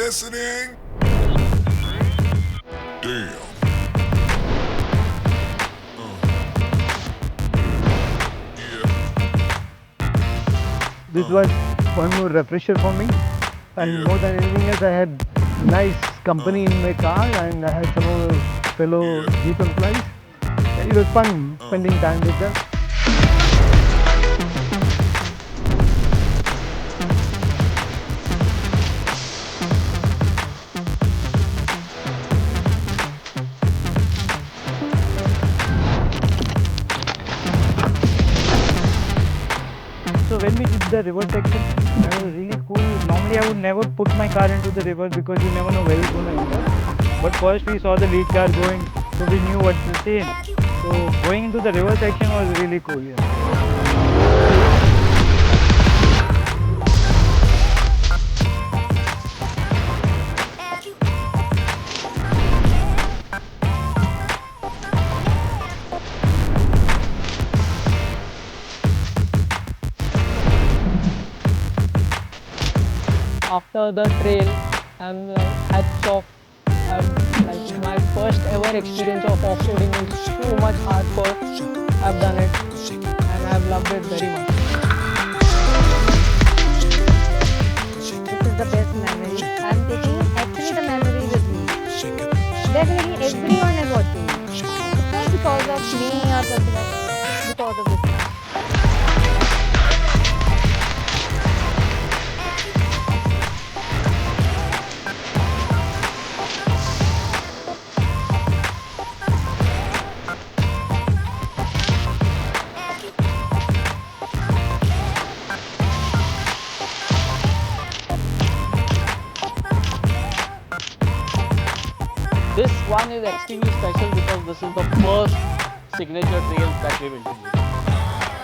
listening? Damn. This was one more refresher for me, and more than anything else, I had nice company in my car, and I had some of the fellow Jeep employees. It was fun spending time with them. So when we did the river section, that was really cool. Normally I would never put my car into the river because you never know where it's going to enter. But first we saw the lead car going, so we knew what's the same. So going into the river section was really cool. Yeah. After the trail, I'm hats off. Like my first ever experience of off-roading is so much hardcore. I've done it and I've loved it very much. This is the best memory. I'm taking actually the memory with me. Definitely everyone is watching me. Not because of me or something like that. Because of this. This one is extremely special because this is the first signature trail that we've introduced.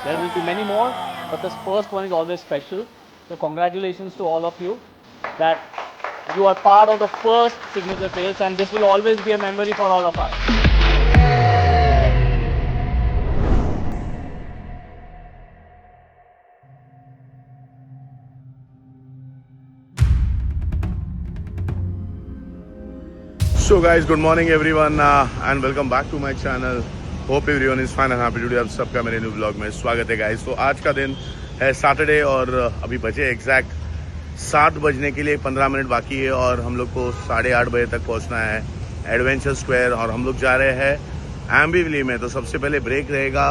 There will be many more, but this first one is always special. So congratulations to all of you that you are part of the first signature trails, and this will always be a memory for all of us. So guys, good morning everyone and welcome back to my channel. Hope everyone is fine and happy today. आप सबका मेरे new blog में स्वागत है guys. तो आज का दिन है सैटरडे और अभी बजे एग्जैक्ट 7 बजने के लिए 15 मिनट बाकी है और हम लोग को 8:30 बजे तक पहुंचना है एडवेंचर स्क्वायर और हम लोग जा रहे हैं एम्बिवली में। तो सबसे पहले ब्रेक रहेगा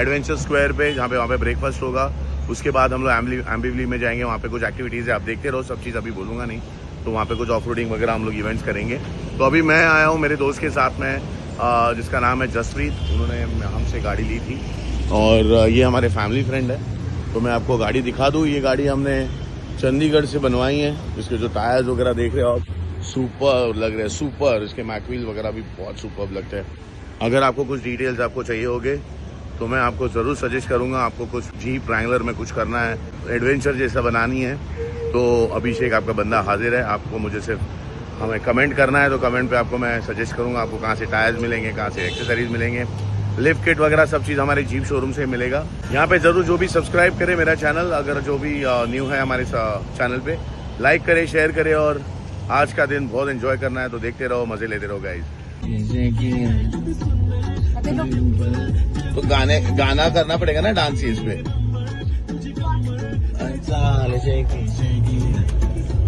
एडवेंचर स्क्वायर पे, जहाँ पे वहाँ पे ब्रेकफास्ट होगा। उसके बाद हम लोग एम्बिवली में जाएंगे, वहाँ पे कुछ एक्टिविटीज़ है, आप देखते रहो, सब चीज़ अभी बोलूँगा नहीं। तो वहाँ पे कुछ ऑफ रोडिंग वगैरह हम लोग इवेंट्स करेंगे। तो अभी मैं आया हूँ मेरे दोस्त के साथ में जिसका नाम है जसप्रीत। उन्होंने हमसे गाड़ी ली थी और ये हमारे फैमिली फ्रेंड है। तो मैं आपको गाड़ी दिखा दूँ। ये गाड़ी हमने चंडीगढ़ से बनवाई है। इसके जो टायर्स वगैरह देख रहे हो आप, सुपर लग रहे हैं, सुपर। इसके मैकव्हील वगैरह भी बहुत सुपर लगते हैं। अगर आपको कुछ डिटेल्स आपको चाहिए होंगे तो मैं आपको ज़रूर सजेस्ट करूँगा। आपको कुछ जीप रैंगलर में कुछ करना है, एडवेंचर जैसा बनानी है, तो अभिषेक आपका बंदा हाजिर है। आपको मुझे सिर्फ हमें कमेंट करना है, तो कमेंट पे आपको मैं सजेस्ट करूंगा आपको कहाँ से टायर्स मिलेंगे, कहाँ से एक्सेसरीज मिलेंगे, लिफ्ट किट वगैरह सब चीज़ हमारे जीप शोरूम से मिलेगा। यहाँ पे ज़रूर जो भी सब्सक्राइब करे मेरा चैनल, अगर जो भी न्यू है हमारे चैनल पे, लाइक करे, शेयर करे। और आज का दिन बहुत एंजॉय करना है, तो देखते रहो, मज़े लेते रहो गाइज। तो गाना करना पड़ेगा ना डांस इस पे।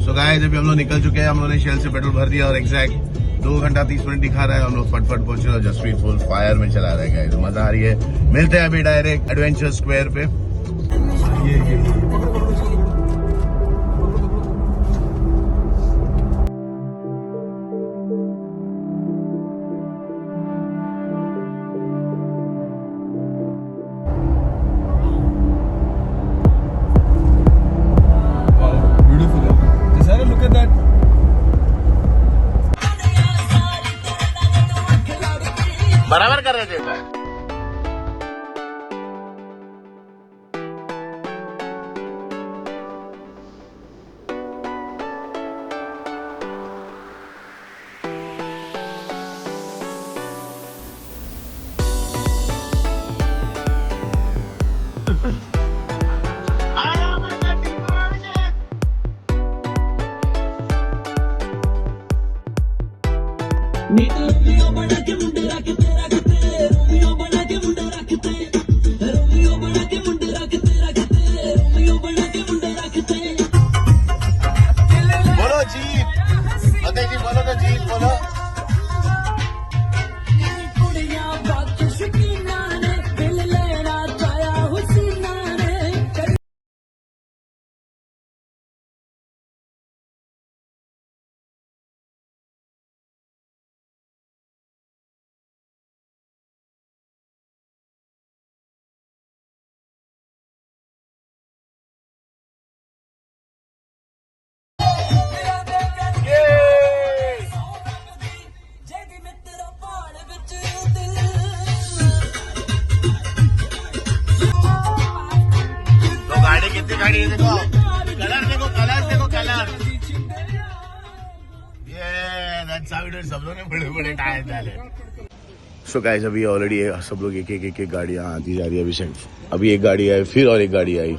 सो गाइस, अभी हम लोग निकल चुके हैं। हम लोगों ने शेल से पेट्रोल भर दिया और एग्जैक्ट 2 घंटा 30 मिनट दिखा रहा है। हम लोग फटफट पहुंचे और जसप्रीत फुल फायर में चला रहा है गाइस। मजा आ रही है। मिलते हैं अभी डायरेक्ट एडवेंचर स्क्वायर पे। बराबर कर रहे थे। कितनी गाड़ी है देखो, कलर देखो कलर। ये दैट्स हाउ इट इज, सब लोग ने बड़े बड़े टायर डाले। सो गाइस अभी ऑलरेडी सब लोग एक एक गाड़ियां आती जा रही है। अभी एक गाड़ी आई, फिर और एक गाड़ी आई।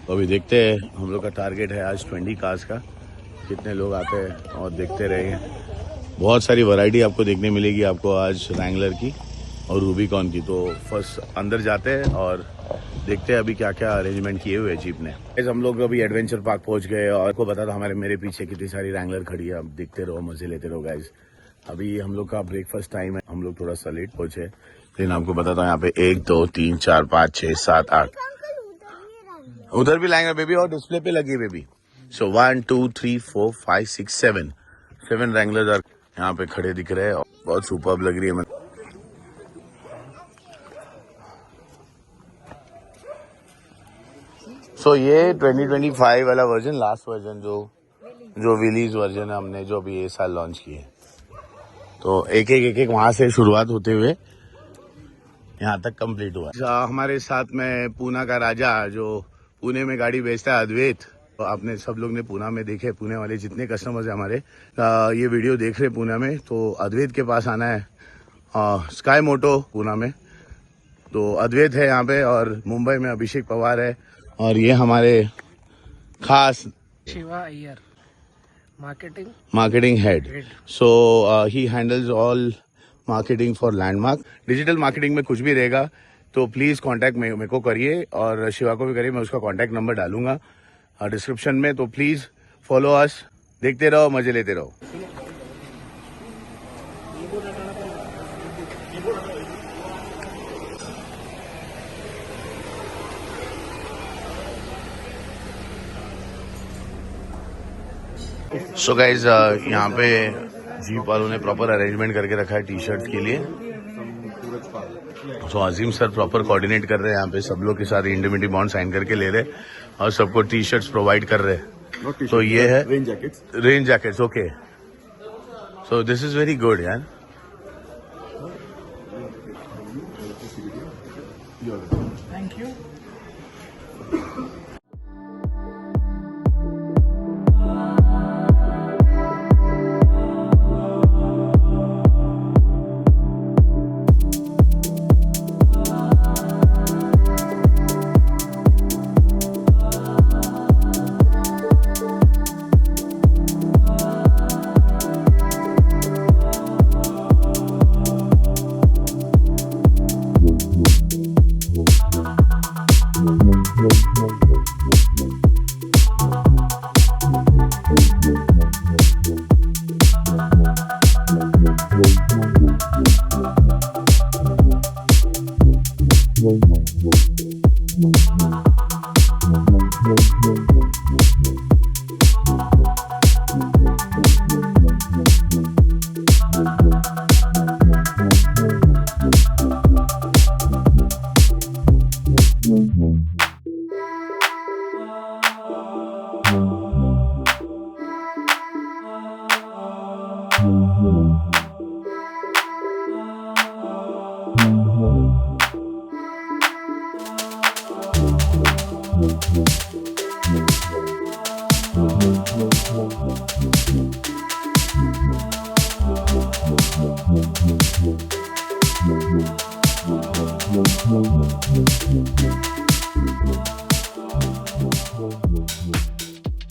तो अभी देखते हैं, हम लोग का टारगेट है आज 20 कार्स का, कितने लोग आते हैं और देखते रहेंगे। बहुत सारी वैरायटी आपको देखने मिलेगी आपको आज रैंगलर की और रूबिकॉन की। तो फर्स्ट अंदर जाते हैं और देखते हैं अभी क्या क्या अरेंजमेंट किए हुए हैं जीप ने। हम लोग अभी एडवेंचर पार्क पहुंच गए और आपको बता था मेरे पीछे कितनी सारी रैंगलर खड़ी है। अब देखते रहो, मजे लेते रहो गाइज। अभी हम लोग का ब्रेकफास्ट टाइम है, हम लोग थोड़ा सा लेट पहुंचे, लेकिन आपको बताता हूँ यहाँ पे 1 2 3 4 5 6 7 8 उधर भी लाएंगे बेबी, और डिस्प्ले पे लगी बेबी। सो 1 2 3 4 5 6 7 रैंगलर यहाँ पे खड़े दिख रहे हैं। बहुत सुपर्ब लग रही है। सो ये 2025 वाला वर्जन, लास्ट वर्जन जो विलीज वर्जन है, हमने जो अभी ये साल लॉन्च किए। तो एक एक वहां से शुरुआत होते हुए यहाँ तक कंप्लीट हुआ। हमारे साथ में पूना का राजा, जो पुणे में गाड़ी बेचता है, अद्वैत। तो आपने सब लोग ने पूना में देखे, पुणे वाले जितने कस्टमर्स है हमारे ये वीडियो देख रहे पुणे में, तो अद्वैत के पास आना है। स्काई मोटो पुना में, तो अद्वैत है यहाँ पे, और मुंबई में अभिषेक पवार है, और ये हमारे खास Shiva Iyer, marketing head. So he handles all marketing for Landmark. Digital marketing में कुछ भी रहेगा तो प्लीज कांटेक्ट मेरे को करिए, और शिवा को भी करिए। मैं उसका कांटेक्ट नंबर डालूंगा डिस्क्रिप्शन में, तो प्लीज फॉलो अस। देखते रहो, मजे लेते रहो। सो गाइज यहाँ पे जीप वालों ने प्रॉपर अरेंजमेंट करके रखा है टी शर्ट के लिए। तो अजीम सर प्रॉपर कोऑर्डिनेट कर रहे हैं यहाँ पे, सब लोग के साथ इंडिमिटी बॉन्ड साइन करके ले रहे और सबको टी शर्ट्स प्रोवाइड कर रहे हैं। तो ये है rain jackets. Okay, so this is very good यार। Thank you.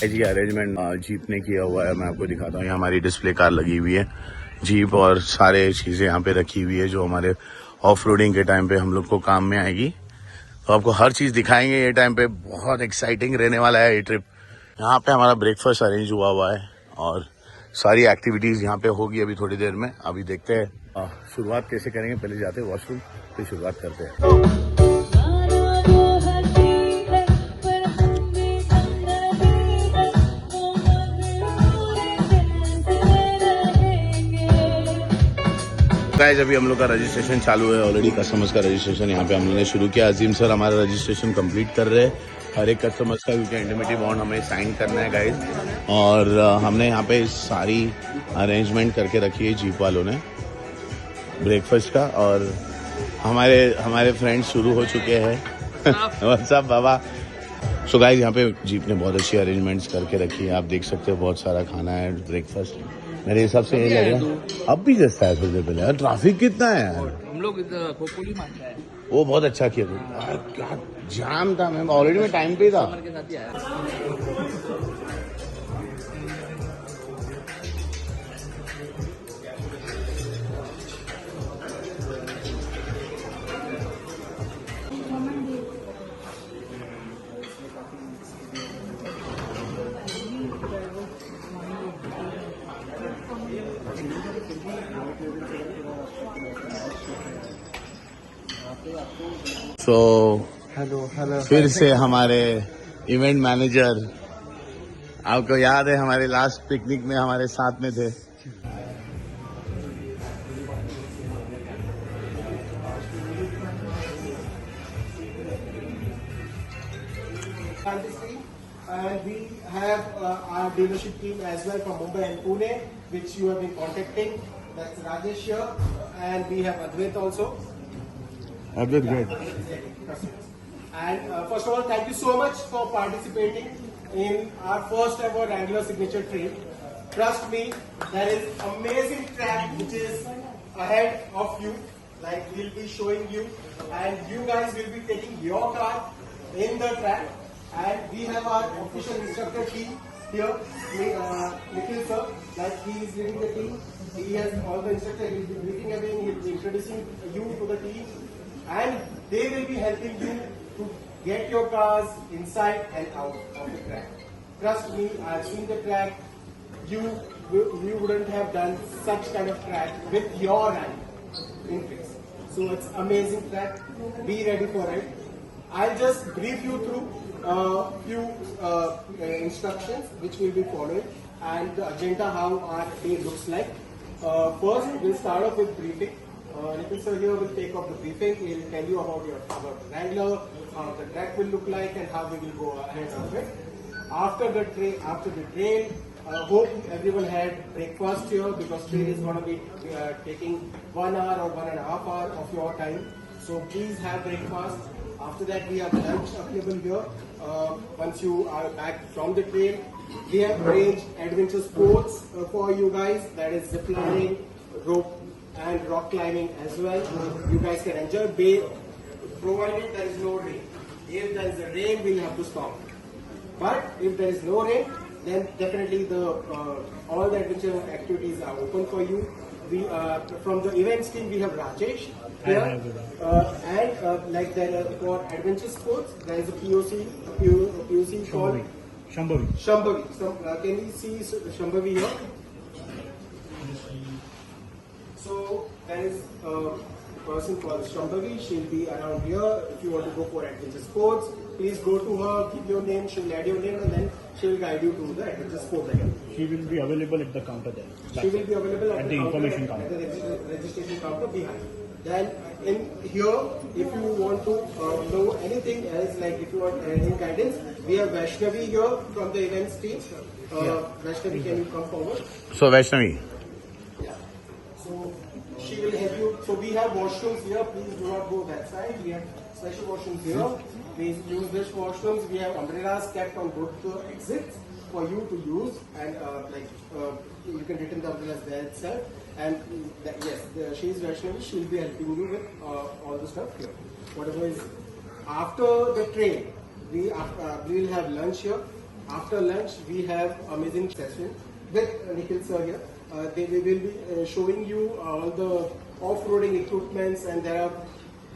जी अरेंजमेंट जीप ने किया हुआ है, मैं आपको दिखाता हूँ। यहाँ हमारी डिस्प्ले कार लगी हुई है, जीप और सारे चीजें यहाँ पे रखी हुई है जो हमारे ऑफ रोडिंग के टाइम पे हम लोग को काम में आएगी। तो आपको हर चीज दिखाएंगे ये टाइम पे। बहुत एक्साइटिंग रहने वाला है ये ट्रिप। यहाँ पे हमारा ब्रेकफास्ट अरेंज हुआ है और सारी एक्टिविटीज यहाँ पे होगी अभी थोड़ी देर में। अभी देखते हैं शुरुआत कैसे करेंगे। पहले जाते हैं वॉशरूम, फिर शुरुआत करते हैं। गाइस अभी हम लोग का रजिस्ट्रेशन चालू है ऑलरेडी। कस्टमर्स का रजिस्ट्रेशन यहाँ पे हम लोगों ने शुरू किया। अजीम सर हमारा रजिस्ट्रेशन कंप्लीट कर रहे हैं हर एक कस्टमर्स का, क्योंकि इंडिमिटी बॉन्ड हमें साइन करना है गाइस। और हमने यहाँ पे सारी अरेंजमेंट करके रखी है जीप वालों ने ब्रेकफास्ट का। और हमारे फ्रेंड्स शुरू हो चुके हैं। व्हाट्सअप बाबा। सो गाइस यहाँ पे जीप ने बहुत अच्छी अरेंजमेंट्स करके रखी है, आप देख सकते हो बहुत सारा खाना है, ब्रेकफास्ट मेरे हिसाब से ये लग रहा है अब भी जैसा है थोड़ी देर पहले। यार ट्रैफिक कितना है यार, हम लोग खोखोली मारता है वो बहुत अच्छा किया यार, क्या जाम था, मैं ऑलरेडी मैं टाइम पे था। के साथ ही आया। सो फिर से हमारे इवेंट मैनेजर, आपको याद है हमारे लास्ट पिकनिक में हमारे साथ में थे। And we have our dealership team as well from Mumbai and Pune, which you have been contacting. That's Rajesh here, and we have Advait also. Advait, great. And first of all, thank you so much for participating in our first ever Wrangler Signature Trail. Trust me, there is amazing track which is ahead of you. Like we'll be showing you, and you guys will be taking your car in the track. And we have our official instructor team here, Nikhil sir, like he is leading the team. He has all the instructors, he will be briefing everything, he will be introducing you to the team, and they will be helping you to get your cars inside and out of the track. Trust me, I have seen the track. You wouldn't have done such kind of track with your hand in place. So it's amazing track. Be ready for it. I'll just brief you through few instructions which we'll be following and the agenda how our day looks like. First, we'll start off with briefing. Nikhil sir here will take off the briefing. He'll tell you about Wrangler, how the track will look like, and how we will go ahead of it. After the trail, hope everyone had breakfast here because trail is going to be taking 1 hour or 1.5 hours of your time. So please have breakfast. After that, we have lunch available here. Once you are back from the trail, we have arranged adventure sports for you guys. That is zip lining, rope, and rock climbing as well. You guys can enjoy, provided there is no rain. If there is a rain, we'll have to stop. But if there is no rain, then definitely all the adventure activities are open for you. We from the events team we have Rajesh here, and like there for adventure sports there is a POC called Shambhavi. Can you see Shambhavi here? So there is a person called Shambhavi. She'll be around here. If you want to go for adventure sports, please go to her, give your name, she'll add your name, and then she'll guide you to the adventure sports again. She will be available at the counter there. She will be available at the information counter. At the registration counter behind. Then in here, if you want to know anything else, like if you want any guidance, we have Vaishnavi here from the events team. Vaishnavi, can you come forward? So Vaishnavi. Yeah. So she will help you. So we have washrooms here. Please do not go that side. We have special washrooms here. Please use these washrooms. We have umbrellas kept on both the exits for you to use, and you can return the umbrellas there itself. And yes, she is Vaishnavi. She will be helping you with all the stuff here. Whatever is after the train, we will have lunch here. After lunch, we have amazing session with Nikhil sir here. We will be showing you all the off-roading equipments, and there are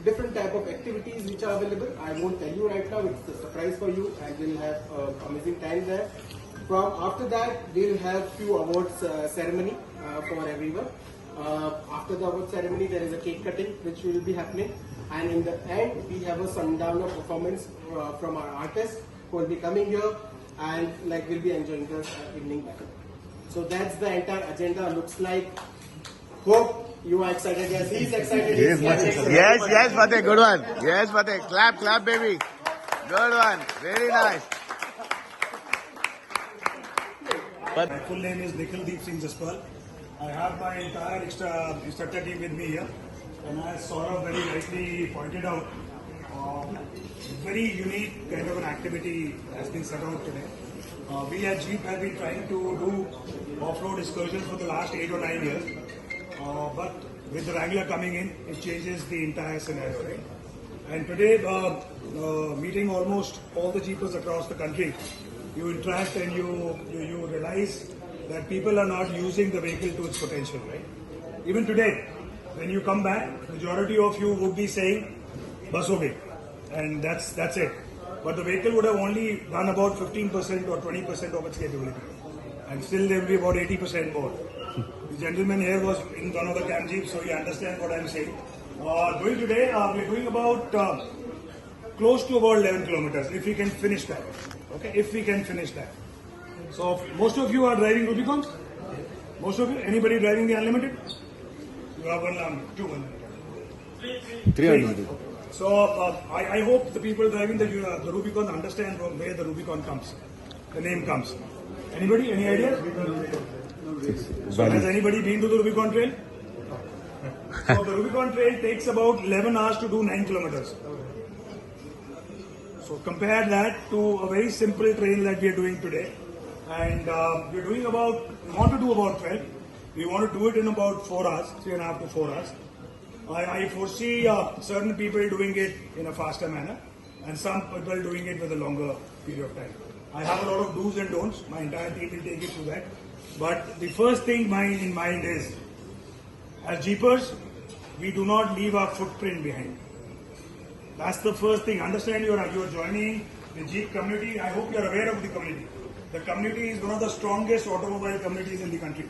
different type of activities which are available. I won't tell you right now. It's a surprise for you, and we'll have amazing time there. After that, we'll have few awards ceremony for everyone. After the award ceremony, there is a cake cutting which will be happening, and in the end, we have a sundowner performance from our artists who will be coming here, and we'll be enjoying the evening back. So that's the entire agenda looks like. Hope you are excited. Yes, he's excited. Yes, Fateh, good one. Yes, Fateh, clap, baby. Good one, very nice. My full name is Nikhil Deep Singh Jaspal. I have my entire instructor team with me here. And as Saurabh very rightly pointed out, Very unique kind of an activity has been set out today. We at Jeep have been trying to do off-road excursions for the last 8 or 9 years. But with the Wrangler coming in, it changes the entire scenario, right? And today, meeting almost all the Jeepers across the country, you interact and you realize that people are not using the vehicle to its potential, right? Even today, when you come back, majority of you would be saying, "Bus ho gayi," and that's it. But the vehicle would have only done about 15% or 20% of its capability, and still there will be about 80% more. The gentleman here was in one of the Cam Jeeps, so you understand what I'm saying. Doing today, we're doing about close to about 11 kilometers, if we can finish that. Okay, if we can finish that. So most of you are driving Rubicon? Most of you? Anybody driving the Unlimited? You have two Unlimited. 300. So I hope the people driving the Rubicon understand from where the Rubicon comes, the name comes. Anybody? Any idea? So has anybody been to the Rubicon Trail? So the Rubicon Trail takes about 11 hours to do 9 kilometers. So compare that to a very simple trail that we are doing today. And we want to do about 12. We want to do it in about 4 hours, 3.5 to 4 hours. I foresee certain people doing it in a faster manner and some people doing it with a longer period of time. I have a lot of do's and don'ts. My entire team will take you through that. But the first thing in mind is, as Jeepers, we do not leave our footprint behind. That's the first thing. Understand you are joining the Jeep community. I hope you are aware of the community. The community is one of the strongest automobile communities in the country.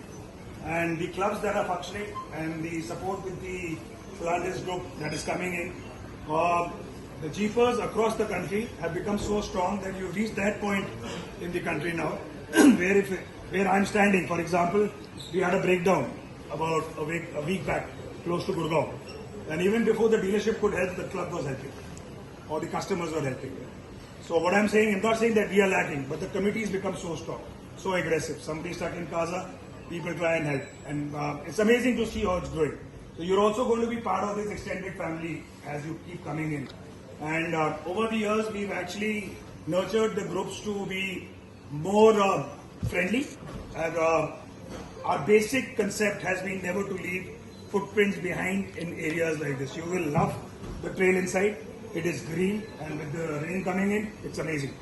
And the clubs that are functioning and the support with the Flanders group that is coming in, the Jeepers across the country have become so strong that you've reached that point in the country now where I'm standing. For example, we had a breakdown about a week back close to Gurgaon. And even before the dealership could help, the club was helping or the customers were helping. So what I'm saying, I'm not saying that we are lacking, but the committee has become so strong, so aggressive. Somebody stuck in Kaza, people try and help. And it's amazing to see how it's growing. So you're also going to be part of this extended family as you keep coming in. And over the years, we've actually nurtured the groups to be more friendly. And our basic concept has been never to leave footprints behind in areas like this. You will love the trail inside. It is green, and with the rain coming in, it's amazing.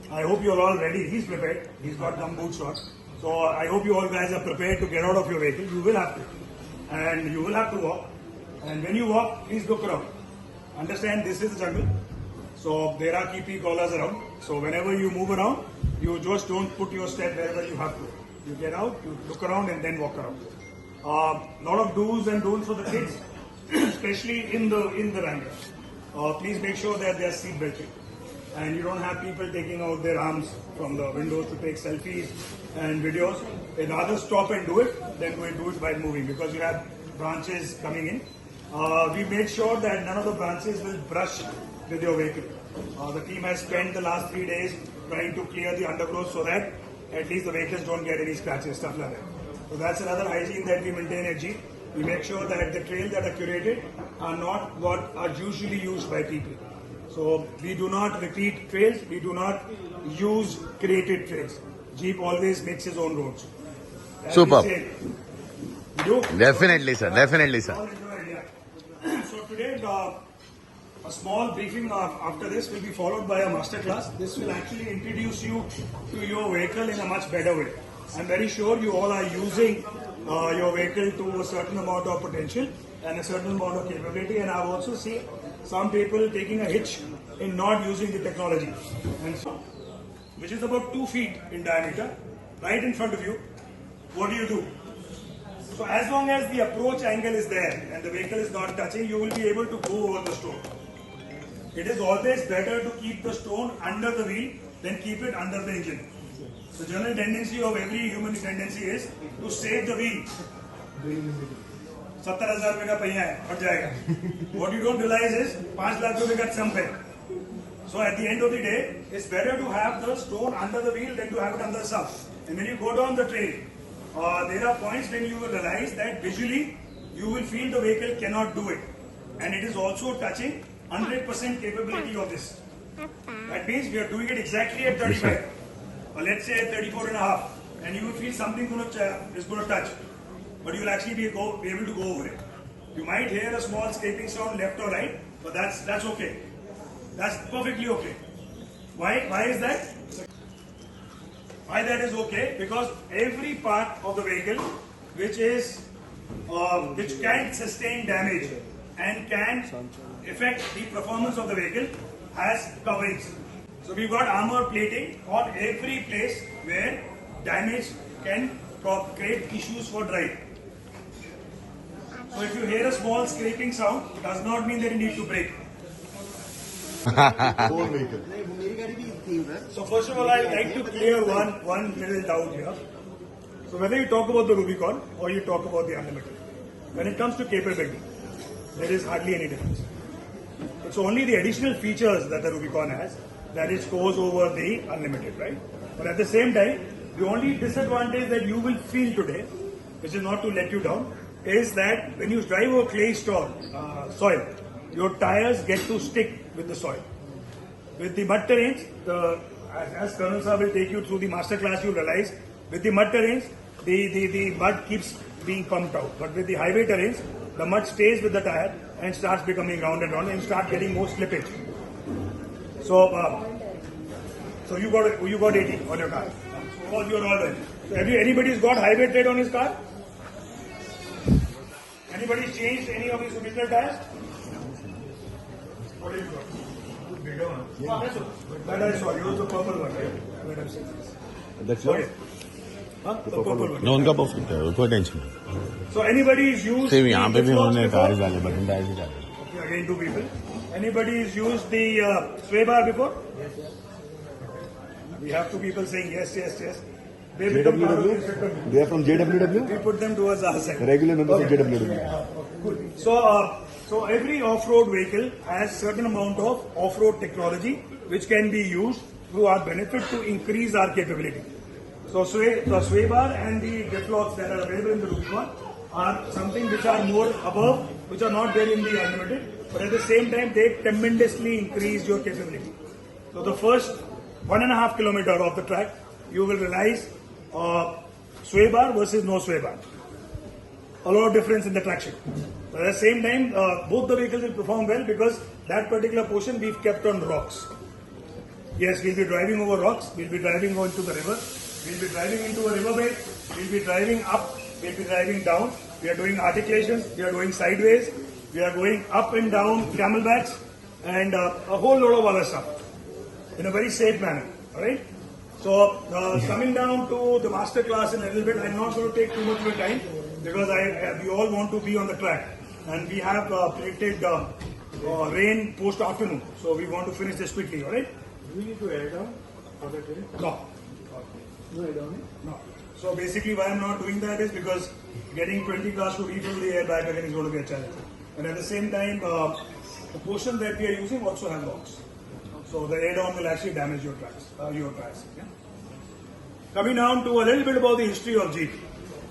I hope you're all ready. He's prepared. He's got gum boots on. So I hope you all guys are prepared to get out of your vehicle. You will have to. And you will have to walk. And when you walk, please look around. Understand this is the jungle. So there are keepy collars around. So whenever you move around, you just don't put your step wherever you have to. You get out, you look around and then walk around. Lot of do's and don'ts for the kids, especially in the Wrangler. Please make sure that they are seat belted. And you don't have people taking out their arms from the windows to take selfies and videos. They'd rather stop and do it than go and do it by moving, because you have branches coming in. We made sure that none of the branches will brush with your vehicle. The team has spent the last 3 days trying to clear the undergrowth so that at least the vehicles don't get any scratches, stuff like that. So that's another hygiene that we maintain at Jeep. We make sure that the trails that are curated are not what are usually used by people. So we do not repeat trails, we do not use created trails. Jeep always makes his own roads. Superb. You do? Definitely, sir. Definitely, sir. So today, a small briefing after this will be followed by a masterclass. This will actually introduce you to your vehicle in a much better way. I'm very sure you all are using your vehicle to a certain amount of potential and a certain amount of capability, and I've also seen some people taking a hitch in not using the technology, and so, which is about 2 feet in diameter, right in front of you. What do? So as long as the approach angle is there and the vehicle is not touching, you will be able to go over the stone. It is always better to keep the stone under the wheel than keep it under the engine. The general tendency of every human tendency is to save the wheel. 70,000 रुपए का पहिया है, हट जाएगा. What you don't realize is 5 lakh रुपए का chump है. So at the end of the day, it's better to have the stone under the wheel than to have it under the sump. And when you go down the trail, there are points when you will realize that visually you will feel the vehicle cannot do it, and it is also touching 100% capability of this. That means we are doing it exactly at 35, or let's say at 34 and a half, and you will feel something is going to touch, but you will actually be able to go over it. You might hear a small scraping sound left or right, but that's okay. That's perfectly okay. Why is that? Why that is okay? Because every part of the vehicle which can sustain damage and can affect the performance of the vehicle has coverings. So we've got armor plating on every place where damage can create issues for drive. So if you hear a small scraping sound, it does not mean that you need to brake. Whole vehicle. So first of all, I'd like to clear one little doubt here. So whether you talk about the Rubicon or you talk about the Unlimited, when it comes to capability, there is hardly any difference. It's only the additional features that the Rubicon has that it goes over the Unlimited, right? But at the same time, the only disadvantage that you will feel today, which is not to let you down, is that when you drive over clay soil, your tires get to stick with the soil. With the mud terrains, as Colonel Sir will take you through the master class, you'll realize with the mud terrains, the mud keeps being pumped out. But with the highway terrains, the mud stays with the tire and starts becoming round and round and start getting more slippage. So you got 80 on your car. So you're all right. So anybody's got highway tread on his car? Anybody's changed any of his original tires? What have you got? Bigger one. Yeah. That I saw. Yours the purple one, right? That's yours? Huh? The purple one. No, उनका बहुत है, कोई tension नहीं. So anybody is used. Same यहाँ पे भी the हमने before? Car डाले, बटन टायर भी डाले. Okay, again two people. Anybody is used the sway bar before? Yes. We have two people saying yes. They become part of the instructor. They are from JWW? We put them towards our side. Regular members of JWW. Good. So every off-road vehicle has certain amount of off-road technology which can be used to our benefit to increase our capability. So the sway bar and the diff locks that are available in the Rubicon are something which are more above, which are not there in the Unlimited, but at the same time they tremendously increase your capability. So the first 1.5 kilometer of the track, you will realize sway bar versus no sway bar. A lot of difference in the traction. But at the same time, both the vehicles will perform well because that particular portion we've kept on rocks. Yes, we'll be driving over rocks, we'll be driving onto the river, we'll be driving into a riverbed, we'll be driving up, we'll be driving down. We are doing articulations, we are going sideways, we are going up and down camelbacks and a whole lot of other stuff in a very safe manner. Alright? So, coming down to the master class in a little bit, I'm not going to take too much of your time because we all want to be on the track and we have predicted rain post-afternoon. So, we want to finish this quickly, alright? Do we need to air down for that rain? No. No air down? No. So, basically why I'm not doing that is because getting 20 cars to refill the airbag again is going to be a challenge. And at the same time, the portion that we are using also has locks. So the air down will actually damage your tires. Yeah? Coming down to a little bit about the history of Jeep.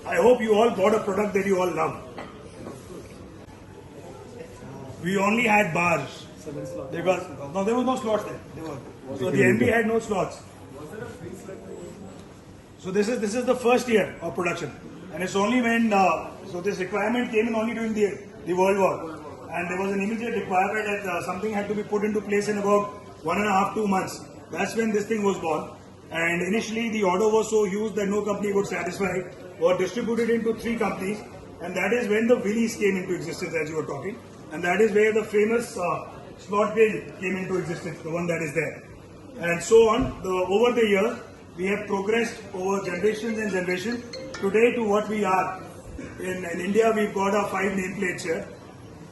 I hope you all bought a product that you all love. We only had bars. Because there was no slots there. So the MB had no slots. So this is the first year of production, and it's only when so this requirement came in only during the World War, and there was an immediate requirement that something had to be put into place in about 1.5-2 months. That's when this thing was born. And initially the order was so huge that no company would satisfy, or distributed into 3 companies, and that is when the Willys came into existence, as you were talking, and that is where the famous slot grill came into existence, the one that is there, and so on. Over the years, we have progressed over generations and generations today to what we are. In India, we've got our 5 nameplates here.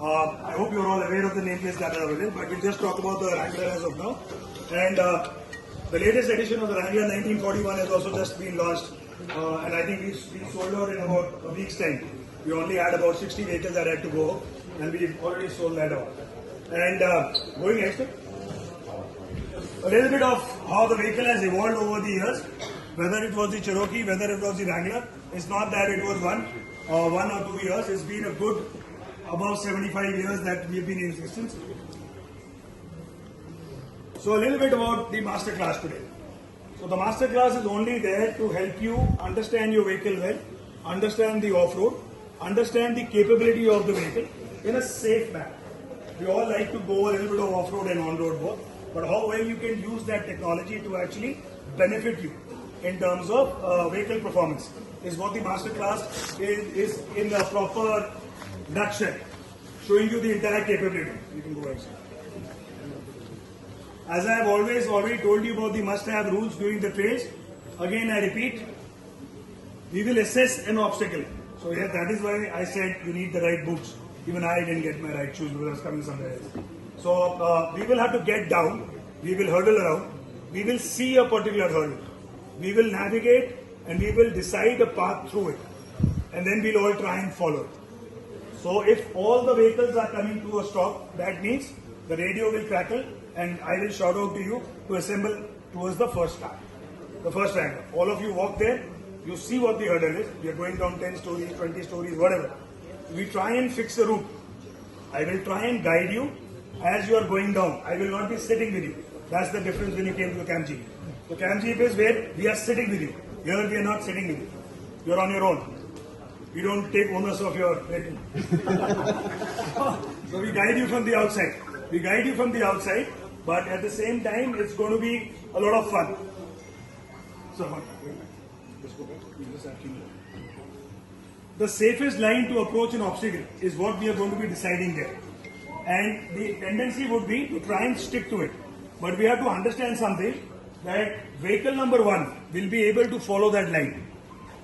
I hope you're all aware of the nameplates that are available, but we'll just talk about the Wrangler as of now. And the latest edition of the Wrangler 1941 has also just been launched, and I think we sold out in about a week's time. We only had about 60 vehicles that had to go, and we've already sold that out. And going next, a little bit of how the vehicle has evolved over the years, whether it was the Cherokee, whether it was the Wrangler. It's not that it was 1 or 2 years, it's been a good about 75 years that we've been in existence. So a little bit about the master class today. So the master class is only there to help you understand your vehicle well, understand the off-road, understand the capability of the vehicle in a safe manner. We all like to go a little bit of off-road and on-road both, but how well you can use that technology to actually benefit you in terms of vehicle performance is what the master class is in the proper nutshell, showing you the entire capability. You can go ahead. As I have already told you about the must-have rules during the trails, again I repeat, we will assess an obstacle. So yeah, that is why I said you need the right boots. Even I didn't get my right shoes because I was coming somewhere else. So we will have to get down, we will hurdle around, we will see a particular hurdle, we will navigate and we will decide a path through it. And then we'll all try and follow it. So if all the vehicles are coming to a stop, that means the radio will crackle and I will shout out to you to assemble towards the first car, the first angle. All of you walk there, you see what the hurdle is. We are going down 10 stories, 20 stories, whatever. We try and fix a route. I will try and guide you as you are going down. I will not be sitting with you. That's the difference when you came to the camp jeep. So camp jeep is where we are sitting with you. Here we are not sitting with you. You are on your own. We don't take onus of your vehicle. So we guide you from the outside. We guide you from the outside, but at the same time, it's going to be a lot of fun. So, let's go back. The safest line to approach an obstacle is what we are going to be deciding there. And the tendency would be to try and stick to it. But we have to understand something, that vehicle number 1 will be able to follow that line.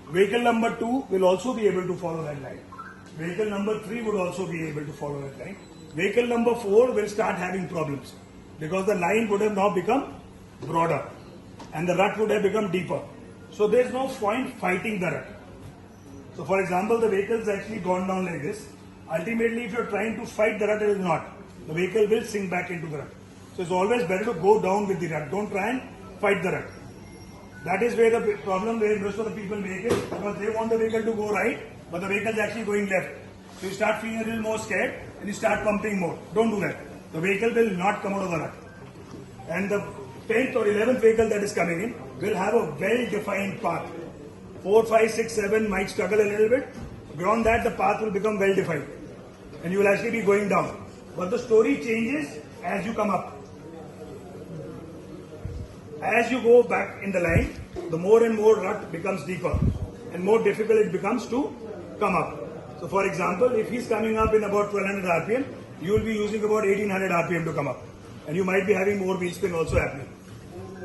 Vehicle number 2 will also be able to follow that line. Vehicle number 3 would also be able to follow that line. Vehicle number 4 will start having problems because the line would have now become broader and the rut would have become deeper. So there's no point fighting the rut. So for example, the vehicle has actually gone down like this. Ultimately, if you're trying to fight the rut, it will not. The vehicle will sink back into the rut. So it's always better to go down with the rut. Don't try and fight the rut. That is where the problem where most of the people make it, because they want the vehicle to go right, but the vehicle is actually going left. So you start feeling a little more scared and you start pumping more. Don't do that. The vehicle will not come out of the rut. And the 10th or 11th vehicle that is coming in will have a well-defined path. 4, 5, 6, 7 might struggle a little bit. Beyond that, the path will become well-defined. And you will actually be going down. But the story changes as you come up. As you go back in the line, the more and more rut becomes deeper and more difficult it becomes to come up. So for example, if he's coming up in about 1200 RPM, you will be using about 1800 RPM to come up. And you might be having more wheel spin also happening.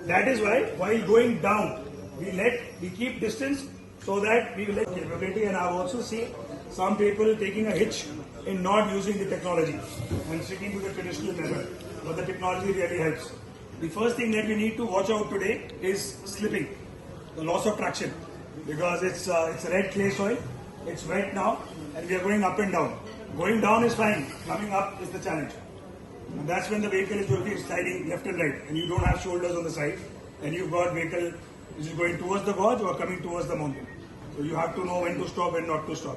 That is why, while going down, we keep distance so that we will let capability. And I've also seen some people taking a hitch in not using the technology and sticking to the traditional method. But the technology really helps. The first thing that we need to watch out today is slipping, the loss of traction, because it's red clay soil, it's wet now, and we are going up and down. Going down is fine, coming up is the challenge. And that's when the vehicle is going to be sliding left and right, and you don't have shoulders on the side, and you've got vehicle which is going towards the gorge or coming towards the mountain. So you have to know when to stop and not to stop.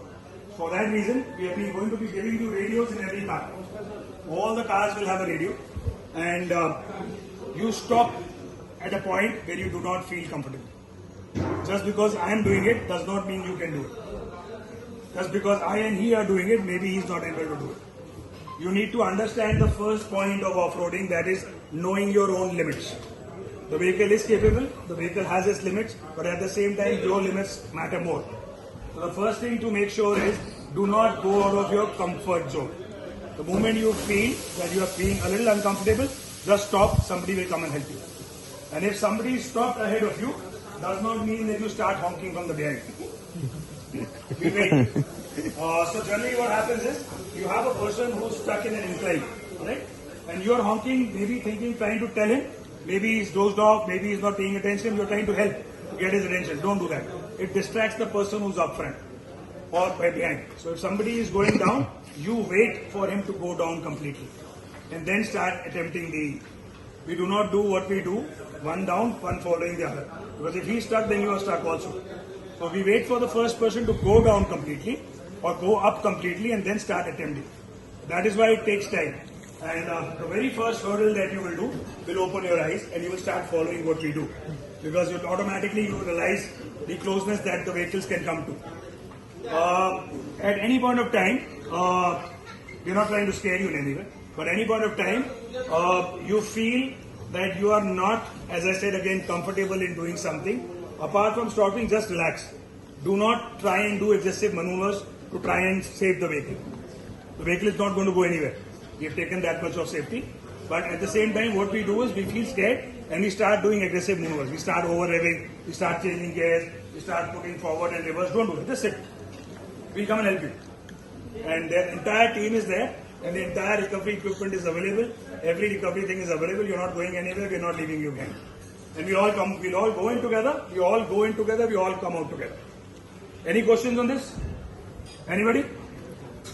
For that reason, we are going to be giving you radios in every car. All the cars will have a radio, and you stop at a point where you do not feel comfortable. Just because I am doing it does not mean you can do it. Just because I and he are doing it, maybe he's not able to do it. You need to understand the first point of off-roading, that is knowing your own limits. The vehicle is capable, the vehicle has its limits, but at the same time your limits matter more. So the first thing to make sure is, do not go out of your comfort zone. The moment you feel that you are feeling a little uncomfortable, just stop, somebody will come and help you. And if somebody stopped ahead of you, does not mean that you start honking from the behind. We wait. So generally what happens is, you have a person who's stuck in an incline, right? And you are honking, maybe thinking, trying to tell him, maybe he's dozed off, maybe he's not paying attention, you're trying to help to get his attention. Don't do that. It distracts the person who's up front or behind. So if somebody is going down, you wait for him to go down completely. And then start attempting we do not do what we do, one down, one following the other. Because if he's stuck, then you are stuck also. So we wait for the first person to go down completely or go up completely and then start attempting. That is why it takes time. And the very first hurdle that you will do will open your eyes and you will start following what we do. Because you will realize the closeness that the vehicles can come to. At any point of time, we're not trying to scare you in any way, but any point of time, you feel that you are not, as I said again, comfortable in doing something. Apart from stopping, just relax. Do not try and do excessive maneuvers to try and save the vehicle. The vehicle is not going to go anywhere. We have taken that much of safety. But at the same time, what we do is we feel scared and we start doing aggressive maneuvers. We start over-revving, we start changing gears, we start putting forward and reverse. Don't do it. Just sit. We'll come and help you. And the entire team is there and the entire recovery equipment is available. Every recovery thing is available. You're not going anywhere. We're not leaving you behind. And we'll all go in together. We all go in together. We all come out together. Any questions on this? Anybody?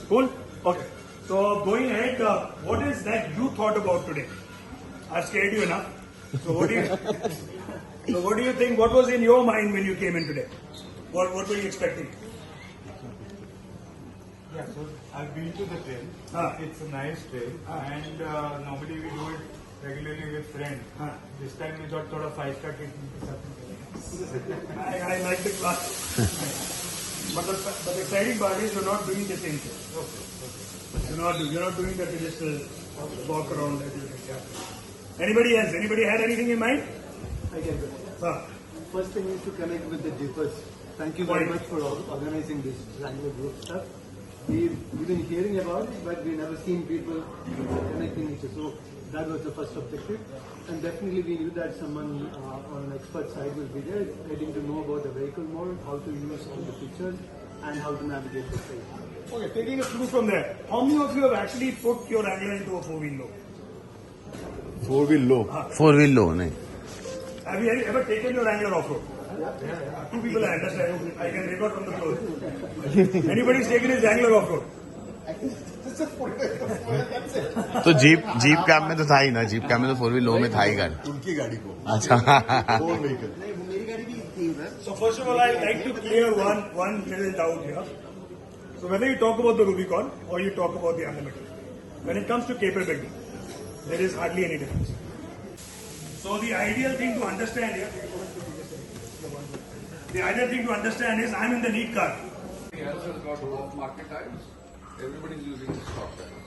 Cool? Okay. So going ahead, what is that you thought about today? I've scared you enough. So what do you think? What was in your mind when you came in today? What were you expecting? Yeah, so I've been to the trail. It's a nice trail, and normally we do it regularly with friends. This time we thought thoda 5-star treatment. I like the class. But the exciting part is you're not doing the same thing. You're not doing the traditional walk around that you did. Yeah. Anybody else? Anybody had anything in mind? I get it. First thing is to connect with the jeepers. Thank you very much for organizing this Wrangler group stuff. We've been hearing about it, but we've never seen people connecting each other. So that was the first objective. And definitely we knew that someone on an expert side will be there, getting to know about the vehicle more, how to use all the features, and how to navigate the trail. Okay, taking it through from there. How many of you have actually put your Wrangler into a 4-wheel low? 4-wheel low. 4-wheel low, nahi. Have you ever taken your Wrangler off-road? Yeah. 2 people I understand. I can record from the floor. Anybody's taken his Wrangler off-road? तो jeep cab में तो था ही ना, jeep cab में तो 4-wheel low में था ही गाड़ी. उनकी गाड़ी को. अच्छा. So first of all, I'd like to clear one little doubt here. So whether you talk about the Rubicon or you talk about the Unlimited, when it comes to capability, there is hardly any difference. So the ideal thing to understand here, is I'm in the lead car. Everybody else has got off-market tires. Everybody's using stock tires.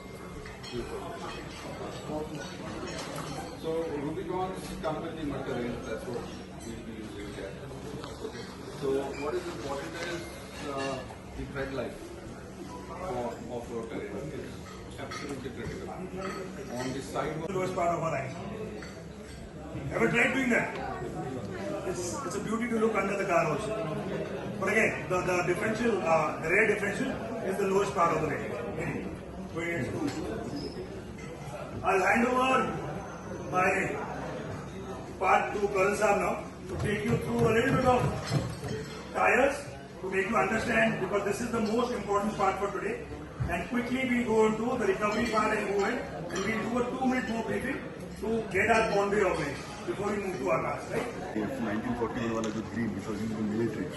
So Rubicon comes in the mud range. That's what we'll be using here. Okay. So what is important is the tread life for off-road terrain. It's absolutely critical. On the side, The lowest part of our eyes. Ever tried doing that? It's a beauty to look under the car also. But again, the differential, the rear differential is the lowest part of the vehicle. I'll hand over my part to Karan Saab now to take you through a little bit of tires to make you understand, because this is the most important part for today. And quickly we go into the recovery part and movement, and we'll do a 2-minute more briefing to get our boundary of range before we move to our cars, right? 1941 वाला जो green which was used in the military,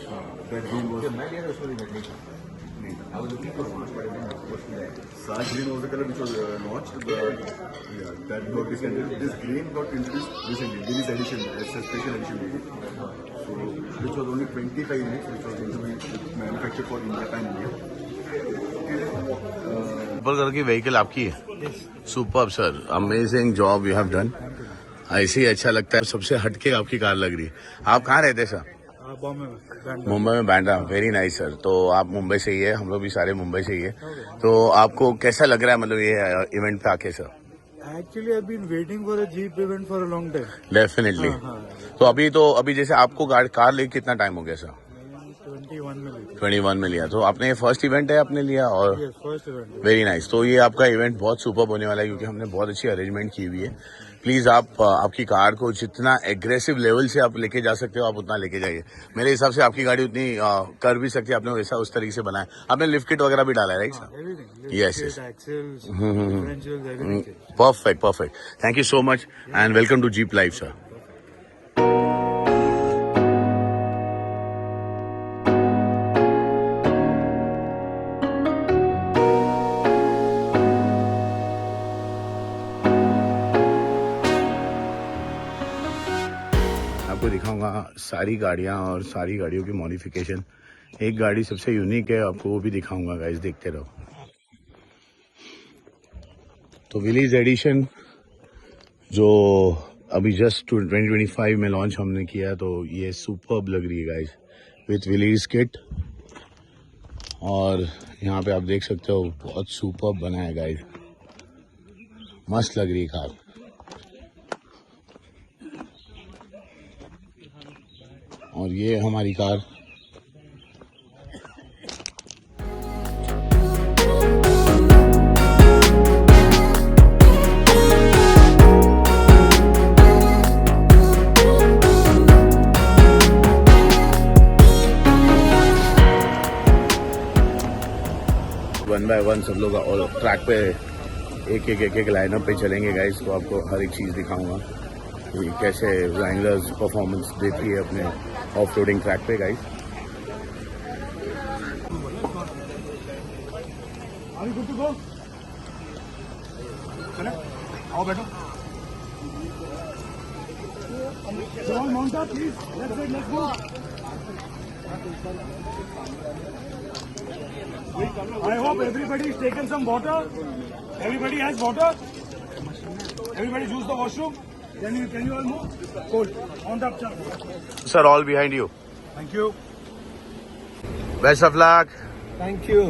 that green was. I was looking for one, but I didn't know that. Sarge green was the color which was launched. Yeah, that got discontinued. This green got introduced recently. This edition, it's a special edition. So, which was only 25 units, which was going to be manufactured for Japan India. Super colour की vehicle आपकी है. Super sir, amazing job you have done. ऐसे ही अच्छा लगता है. सबसे हटके आपकी कार लग रही है. आप कहाँ रहते हैं सर? मुंबई में बैंड्रा. Very nice sir. तो आप मुंबई से ही है, हम लोग भी सारे मुंबई से ही है. तो आपको कैसा लग रहा है मतलब ये इवेंट पे आके sir? Actually, I've been waiting for a Jeep event for a long time. Definitely. तो अभी जैसे आपको कार लेके कितना टाइम हो गया सर? 21 में लिया. तो आपने ये फर्स्ट इवेंट है आपने लिया? और फर्स्ट इवेंट. Very nice. तो ये आपका इवेंट बहुत सुपर होने वाला है क्योंकि हमने बहुत अच्छी अरेंजमेंट की हुई है. प्लीज आप आपकी कार को जितना एग्रेसिव लेवल से आप लेके जा सकते हो आप उतना लेके जाइए. मेरे हिसाब से आपकी गाड़ी उतनी कर भी सकती है. आपने वैसा उस तरीके से बनाया. आपने लिफ्ट किट वगैरह भी डाला है right sir? Yes. Perfect. Thank you so much and welcome to Jeep live sir. आपको दिखाऊंगा सारी गाड़ियां और सारी गाड़ियों की मॉडिफिकेशन। एक गाड़ी सबसे यूनिक है, आपको वो भी दिखाऊंगा गाइस, देखते रहो। तो विलीज एडिशन जो अभी जस्ट 2025 में लॉन्च हमने किया, तो ये सुपर्ब लग रही है गाइस विथ विलीज किट। और यहाँ पे आप देख सकते हो बहुत सुपर्ब बना है गाइस, मस्त लग रही है कार। और ये हमारी कार। वन बाय वन सब लोग और ट्रैक पे एक लाइनअप पे चलेंगे गाइस, तो आपको हर एक चीज़ दिखाऊंगा कि कैसे रैंगलर्स परफॉर्मेंस देती है अपने ऑफ रोडिंग ट्रैक पे गाइस। आओ बैठो। Mount up, please. Let's go. I hope everybody's taken some water. Everybody has water. Everybody use the washroom. Can you all move? Cool. On the up. Sir, all behind you. Thank you. Best of luck. Thank you.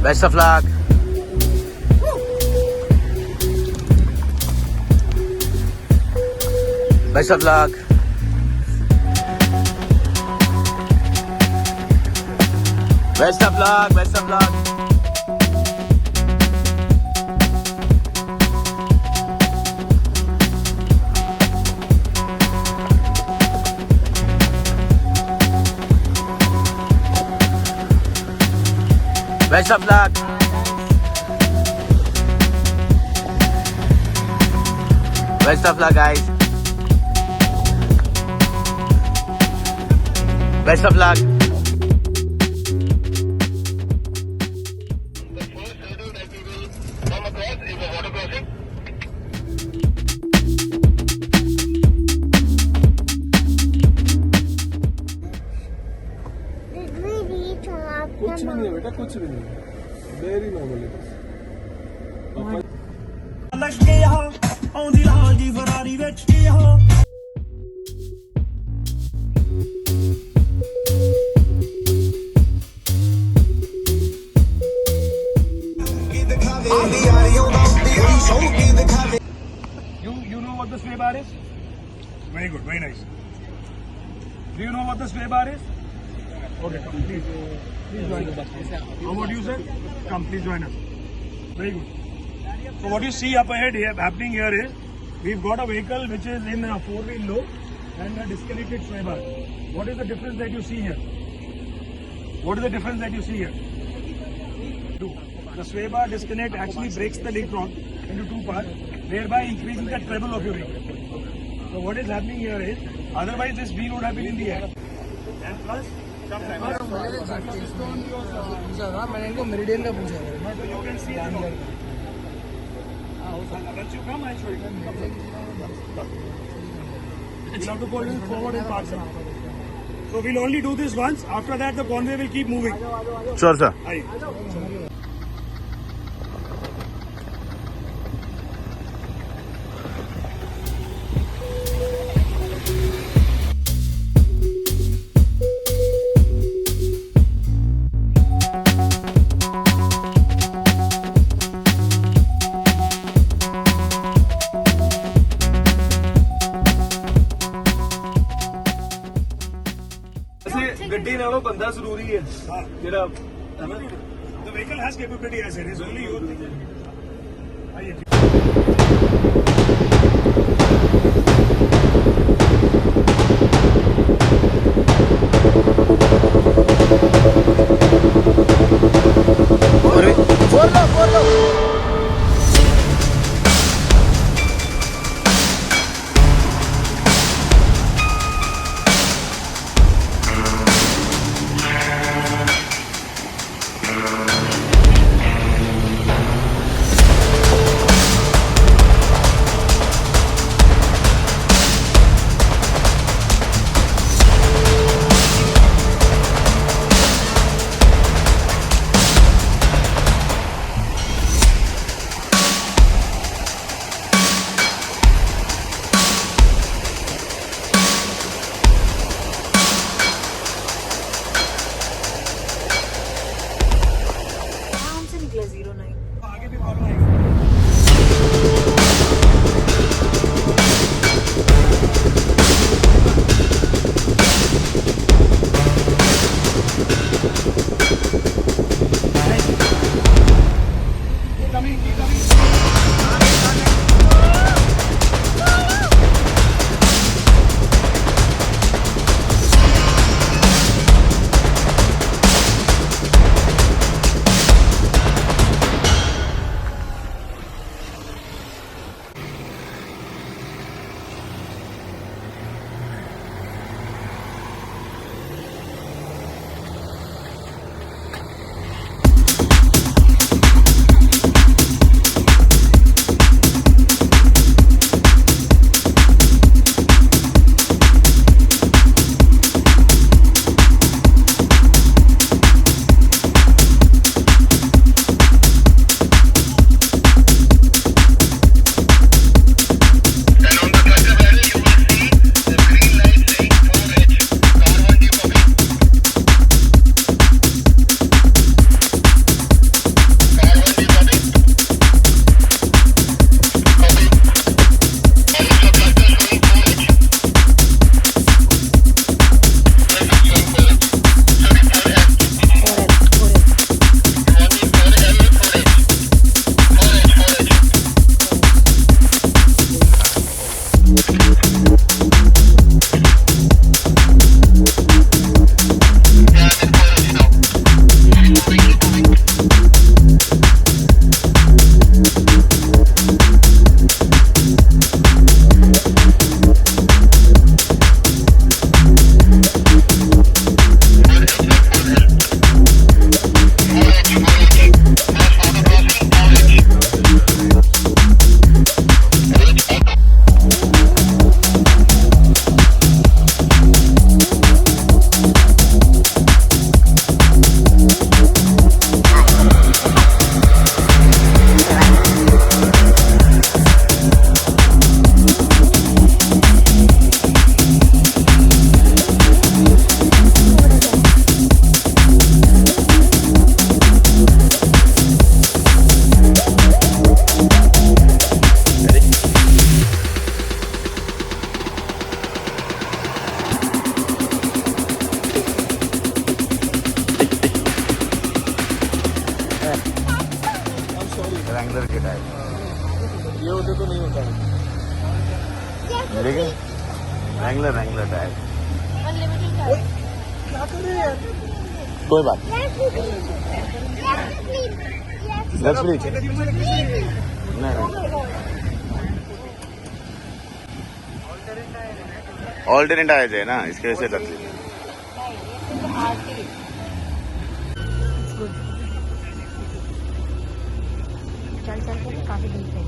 Best of luck. Best of luck. Best of luck. Best of luck. Best of luck. Best of luck, guys. Best of luck. कुछ भी नहीं है बेटा, कुछ भी नहीं, very normal है। You know what the sway bar is? Very good, very nice. Do you know what the sway bar is? Okay, come please. Please join us. How about you, sir? Come, please join us. Very good. So what you see up ahead here, happening here is, we've got a vehicle which is in a 4-wheel low and a disconnected sway bar. What is the difference that you see here? What is the difference that you see here? The sway bar disconnect actually breaks the link rod into two parts, thereby increasing the treble of your vehicle. So what is happening here is, otherwise this wheel would have been in the air. And plus, मैंने इनको meridian का पूछा था। you can see it all. Once you come, I'll show you. You'll have to go a little forward and park some. So we'll only do this once. After that, the convoy will keep moving. Sure, sir. Aye. ਗੱਡੀ ਨਾਲੋਂ ਬੰਦਾ ਜ਼ਰੂਰੀ ਹੈ ਜਿਹੜਾ The vehicle has capability as it is, only you think. Wrangler के tyre ये होते तो नहीं होता। मिलेंगे रैंगलर टायर। क्या कर रहे हैं यार? कोई बात नहीं। नहीं ऑल्टरनेट टायर है ना, इसके वजह से तकलीफ। चल चल के काफी दिन से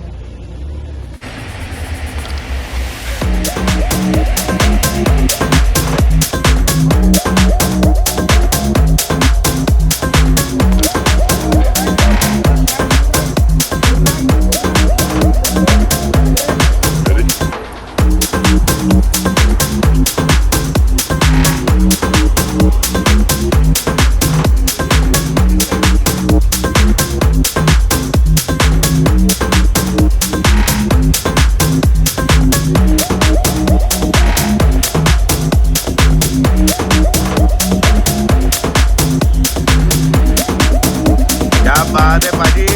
बात है पाजी।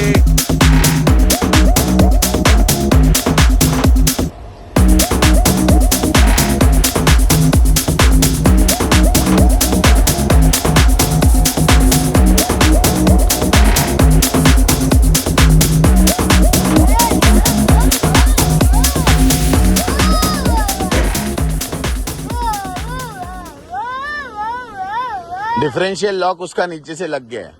डिफरेंशियल लॉक उसका नीचे से लग गया है।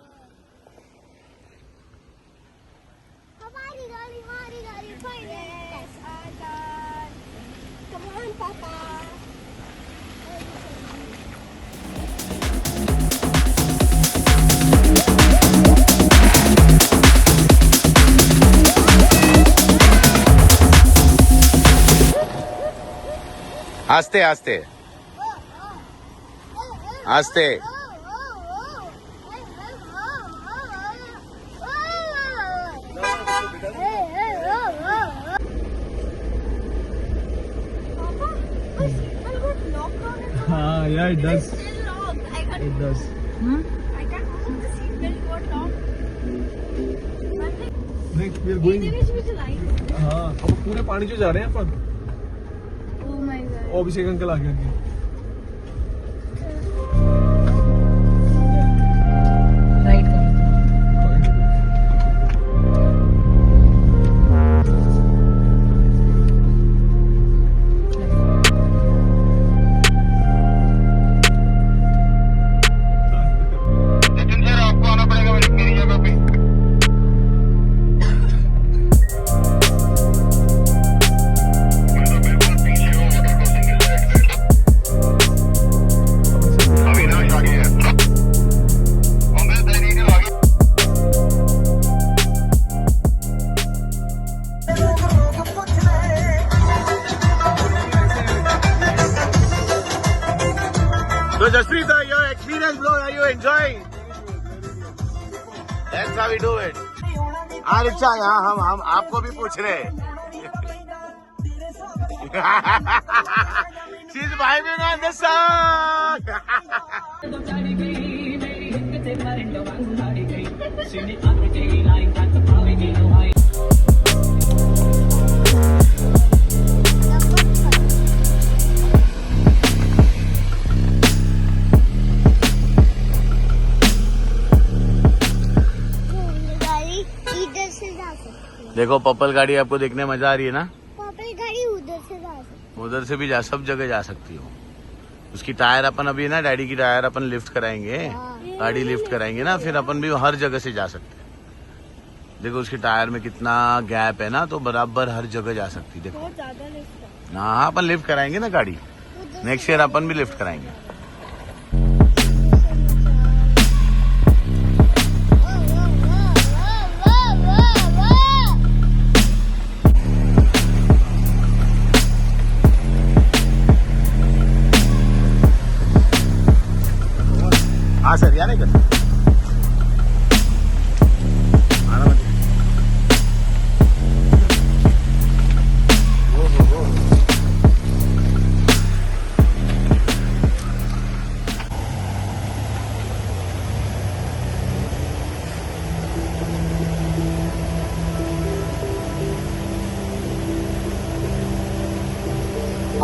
आस्ते आस्ते आस्ते। हाँ yeah, it does. It does. Look, we are going. हाँ, अब पूरे पानी जो जा रहे हैं अपन। ओ अभिषेक अंकल आ गए आगे। राइट आपको आना पड़ेगा मेरी जगह पे। So Jaspreet, your experience, bro, are you enjoying? That's how we do it. Rickshaw यहाँ हम आपको भी पूछ रहे हैं। She's vibing on the song. देखो पपल गाड़ी आपको देखने में मजा आ रही है ना। पपल गाड़ी उधर से जा सकती, उधर से भी सब जगह जा सकती हो। उसकी टायर अपन अभी ना डैडी की टायर अपन लिफ्ट कराएंगे, गाड़ी लिफ्ट कराएंगे ना, फिर अपन भी हर जगह से जा सकते हैं। देखो उसकी टायर में कितना गैप है ना, तो बराबर हर जगह जा सकती। देखो हाँ अपन लिफ्ट कराएंगे ना गाड़ी, नेक्स्ट ईयर अपन भी लिफ्ट कराएंगे। हाँ सर या नहीं कर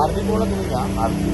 आरती बोला तुम्ही का आरती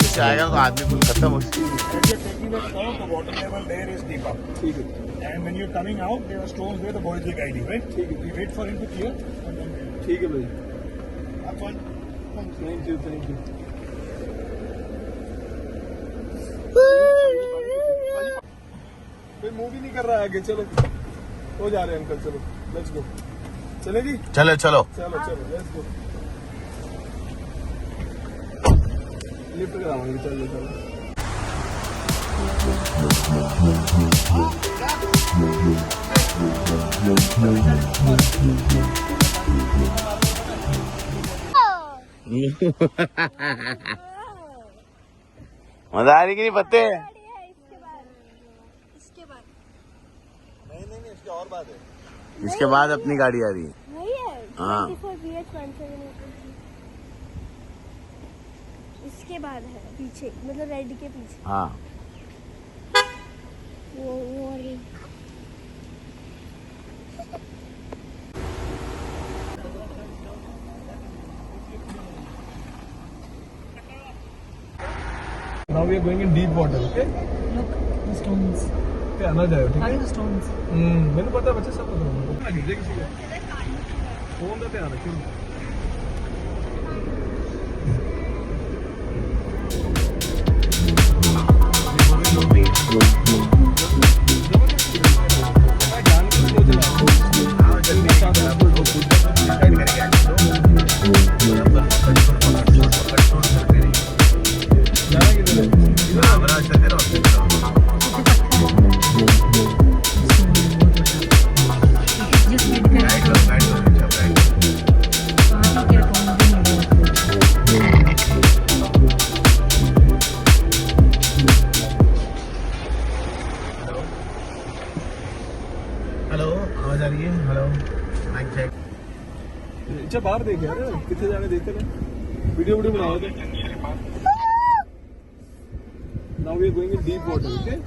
से आएगा तो आदमी फुल खत्म हो water level there is deeper. And when you're coming out, there are stones where the boys will guide you, right? We wait for him to clear and then we ठीक है भाई. have fun. Thank you, thank you. कोई move ही नहीं कर रहा है आगे. चलो हो जा रहे हैं अंकल. चलो लेट्स गो. चलेगी. चलो चलो चलो चलो लेट्स गो. लिफ्ट करावांगे. चलो चलो. मजा आ रही कि नहीं पत्ते? नहीं इसके और बात है. इसके बाद अपनी गाड़ी आ रही है. वही है. हाँ. इसके बाद है पीछे, मतलब रेड के पीछे. हाँ. वो वाली. Now we are going in deep water. Okay. Look, the stones. क्या ना जाए. ठीक Are है. the stones? मैंने पता है बच्चे सब पता है. ना गिर किसी का. फोन का ध्यान रखिए. अच्छा बाहर देख यार कितने जाने देखते थे. वीडियो बनाओ थे. Now we are going in deep water. Okay.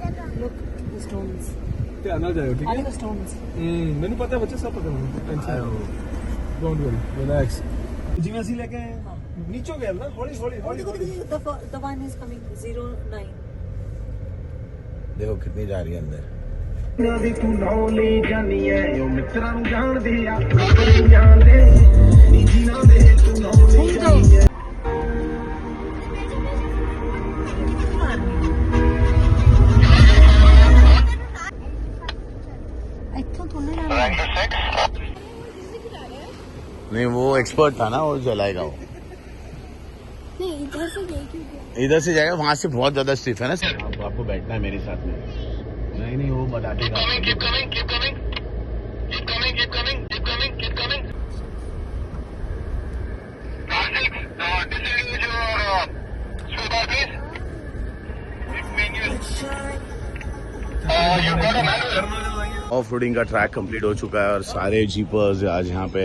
Look, the stones. क्या ना जाए. ठीक Are है. the stones? मैंने पता है बच्चे सब पता है. टेंशन. Don't worry. Relax. जिਵੇਂ ਅਸੀਂ ਲੈ ਕੇ ਆਏ ਹਾਂ नीचो गया ना. हौली हौली हौली. The one is coming 09. देखो कितनी जा रही है अंदर. नहीं वो एक्सपर्ट था ना, वो जलाएगा वो. नहीं इधर से जाएगी. इधर से जाएगा. वहाँ से बहुत ज्यादा स्टिफ है ना. आपको बैठना है मेरे साथ में. नहीं वो बताते ऑफ रोडिंग का ट्रैक कंप्लीट हो चुका है और सारे जीपर्स आज यहाँ पे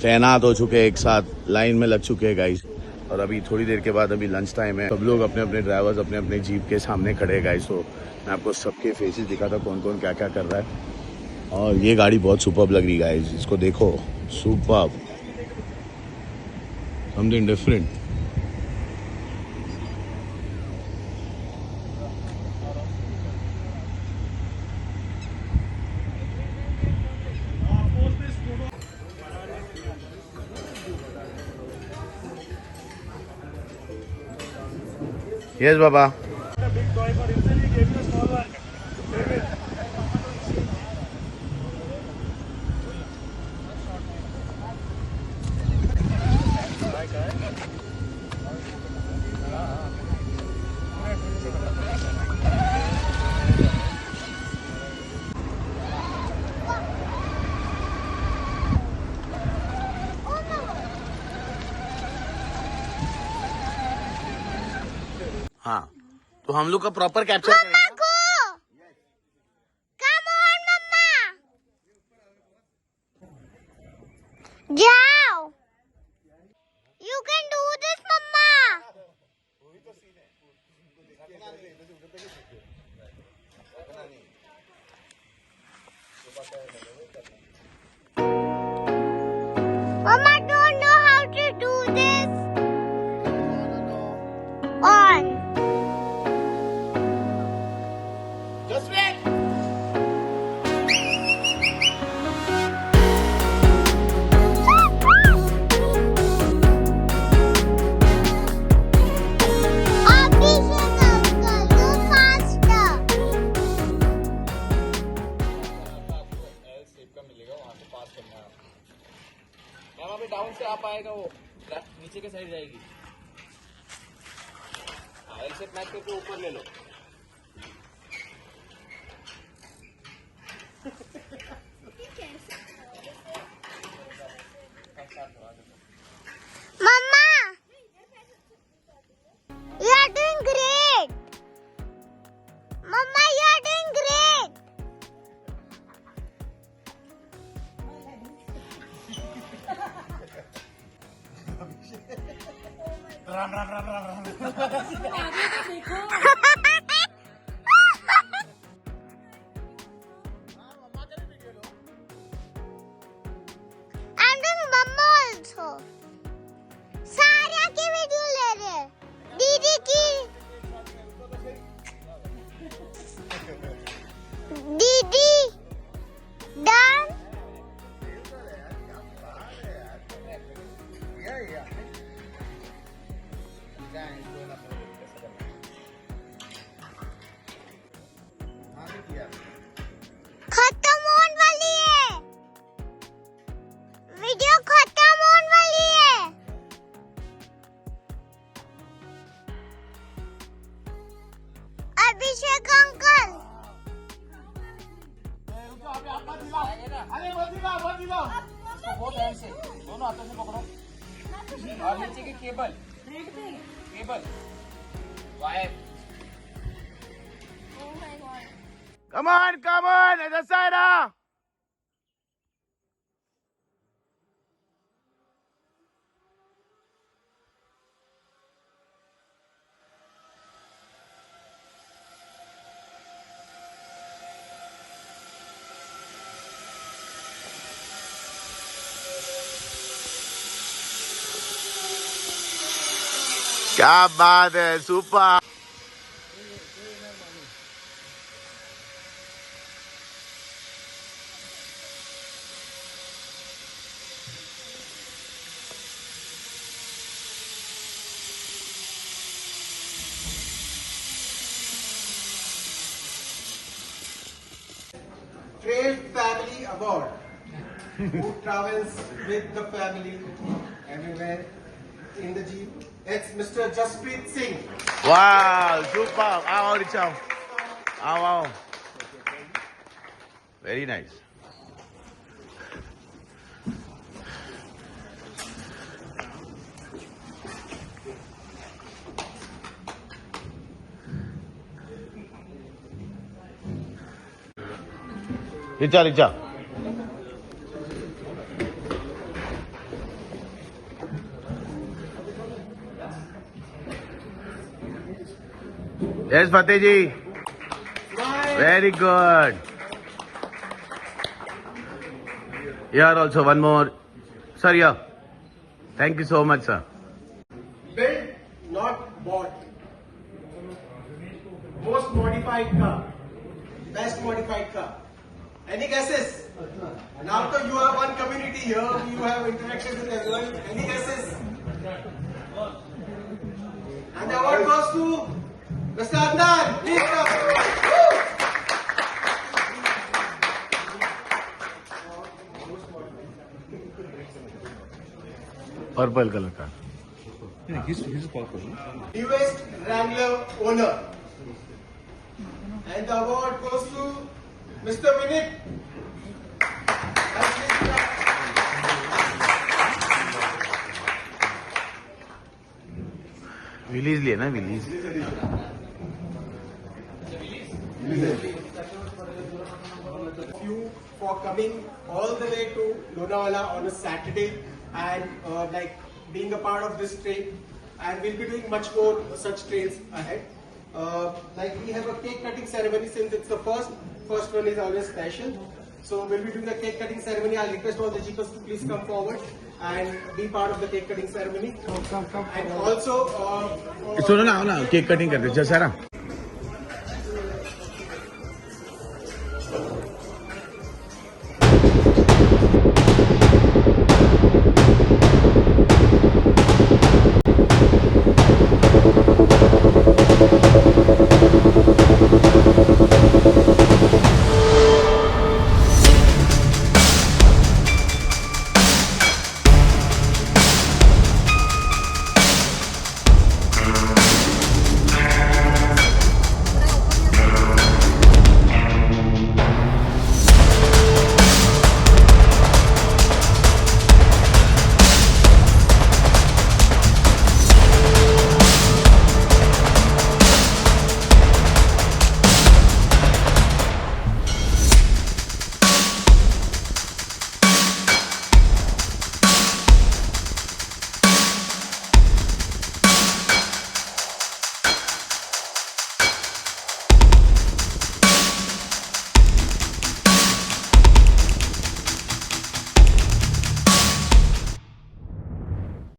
तैनात हो चुके हैं, एक साथ लाइन में लग चुके हैं गाइस। और अभी थोड़ी देर के बाद अभी लंच टाइम है, सब लोग अपने अपने ड्राइवर्स अपने अपने जीप के सामने खड़े हैं गाइस। तो मैं आपको सबके फेसेस दिखाता कौन कौन क्या क्या कर रहा है। और ये गाड़ी बहुत सुपर्ब लग रही है गाइस, इसको देखो, superb, something different. Yes, Baba. हाँ, तो हम लोग का प्रॉपर कैप्चर करेंगे। जाओ, you can do this, mama. Mama don't know how to do this. On. Just wait. Down से आप आएगा वो नीचे के साइड जाएगी। एल शेप मैच करके ऊपर ले लो। मम्मा, you are doing great. Mama, you are doing great. I'm doing Mama also. सारिया की वीडियो ले रहे हैं, दीदी की, दीदी डन। खत्म होने वाली है वीडियो, खत्म होने वाली है। अभिषेक अंकल, बहुत ध्यान से दोनों हाथों से पकड़ो और नीचे की cable wire. Come on, other side up. क्या बात है, super. Trail family award who travels with the family everywhere in the jeep. It's Mr. Jaspreet Singh. Wow, super. आओ रिचाओ, आओ। Very nice. Richa Yes, Fateh ji. Very good. Here also one more. Sir, yeah. Thank you so much, sir. Built, not bought. Most modified car. Best modified car. Any guesses? Now that you have one community here, you have interaction with everyone. Any guesses? And the award goes to Mr. Adnan. Please come. Purple color car. Newest Wrangler owner. And the award goes to Mr. Vinit. Willys लिया ना Willys. You for coming all the way to Lonavala on a Saturday and like being a part of this train, and we'll be doing much more such trains ahead. Like we have a cake cutting ceremony since it's the first one is always special. So we'll be doing a cake cutting ceremony. I'll request all the jeepers to please come forward and be part of the cake cutting ceremony. And also, सुनो ना, आओ ना, cake cutting करते हैं, जैसा ना.